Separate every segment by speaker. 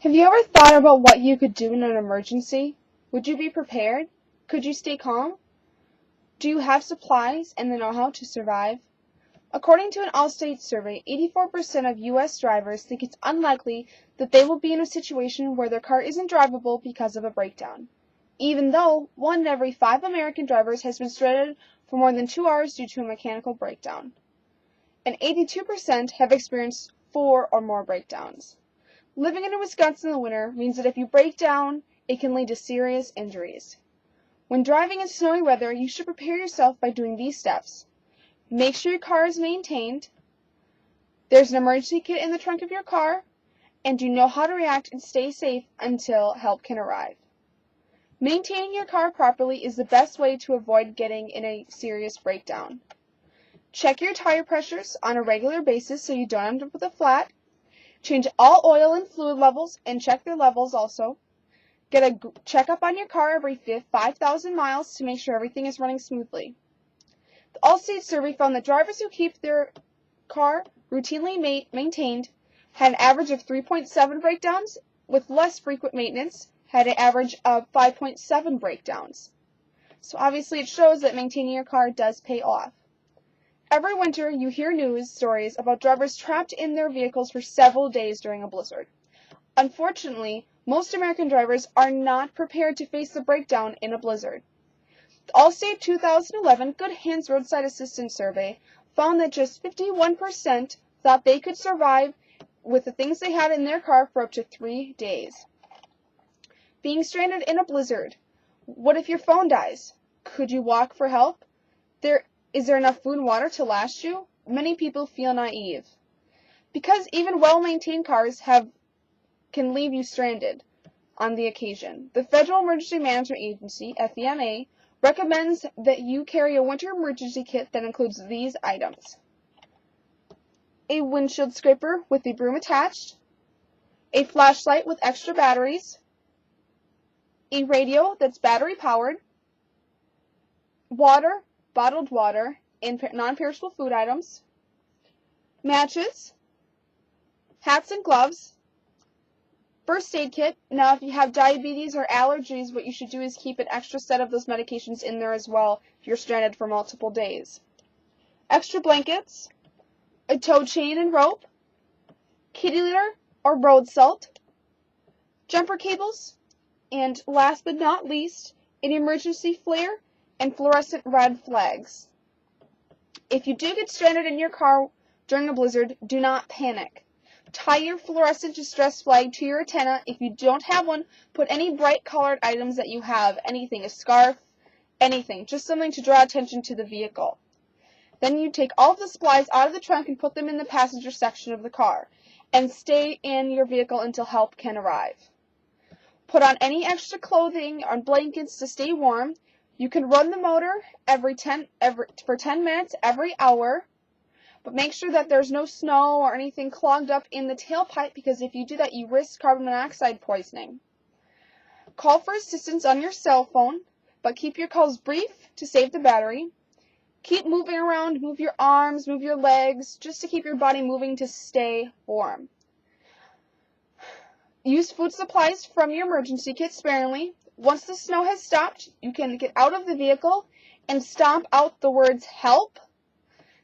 Speaker 1: Have you ever thought about what you could do in an emergency? Would you be prepared? Could you stay calm? Do you have supplies and the know-how to survive? According to an Allstate survey, 84% of U.S. drivers think it's unlikely that they will be in a situation where their car isn't drivable because of a breakdown, even though 1 in every 5 American drivers has been stranded for more than 2 hours due to a mechanical breakdown, and 82% have experienced 4 or more breakdowns. Living in Wisconsin in the winter means that if you break down, it can lead to serious injuries. When driving in snowy weather, you should prepare yourself by doing these steps. Make sure your car is maintained. There's an emergency kit in the trunk of your car, and you know how to react and stay safe until help can arrive. Maintaining your car properly is the best way to avoid getting in a serious breakdown. Check your tire pressures on a regular basis so you don't end up with a flat. Change all oil and fluid levels and check their levels also. Get a checkup on your car every 5,000 miles to make sure everything is running smoothly. The Allstate survey found that drivers who keep their car routinely maintained had an average of 3.7 breakdowns, with less frequent maintenance had an average of 5.7 breakdowns. So obviously it shows that maintaining your car does pay off. Every winter, you hear news stories about drivers trapped in their vehicles for several days during a blizzard. Unfortunately, most American drivers are not prepared to face the breakdown in a blizzard. The Allstate 2011 Good Hands Roadside Assistance Survey found that just 51% thought they could survive with the things they had in their car for up to 3 days. Being stranded in a blizzard. What if your phone dies? Could you walk for help? Is there enough food and water to last you? Many people feel naive. Because even well-maintained cars can leave you stranded on the occasion. The Federal Emergency Management Agency, FEMA, recommends that you carry a winter emergency kit that includes these items: a windshield scraper with a broom attached, a flashlight with extra batteries, a radio that's battery powered, water, bottled water, and non-perishable food items, matches, hats and gloves, first aid kit. Now, if you have diabetes or allergies, what you should do is keep an extra set of those medications in there as well if you're stranded for multiple days. Extra blankets, a tow chain and rope, kitty litter or road salt, jumper cables, and last but not least, an emergency flare and fluorescent red flags. If you do get stranded in your car during a blizzard, do not panic. Tie your fluorescent distress flag to your antenna. If you don't have one, put any bright colored items that you have, anything, a scarf, anything, just something to draw attention to the vehicle. Then you take all of the supplies out of the trunk and put them in the passenger section of the car, and stay in your vehicle until help can arrive. Put on any extra clothing or blankets to stay warm. You can run the motor for 10 minutes every hour, but make sure that there's no snow or anything clogged up in the tailpipe, because if you do that, you risk carbon monoxide poisoning. Call for assistance on your cell phone, but keep your calls brief to save the battery. Keep moving around, move your arms, move your legs, just to keep your body moving to stay warm. Use food supplies from your emergency kit sparingly. Once the snow has stopped, you can get out of the vehicle and stomp out the words "help."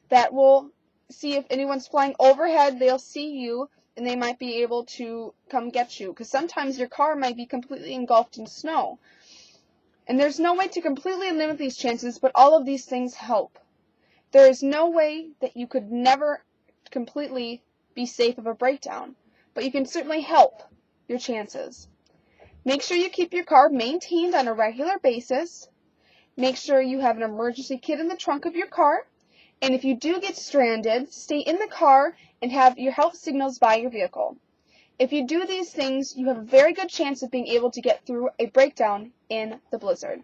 Speaker 1: That will see if anyone's flying overhead, they'll see you, and they might be able to come get you, because sometimes your car might be completely engulfed in snow. And there's no way to completely limit these chances, but all of these things help. There is no way that you could never completely be safe of a breakdown, but you can certainly help your chances. Make sure you keep your car maintained on a regular basis. Make sure you have an emergency kit in the trunk of your car. And if you do get stranded, stay in the car and have your help signals by your vehicle. If you do these things, you have a very good chance of being able to get through a breakdown in the blizzard.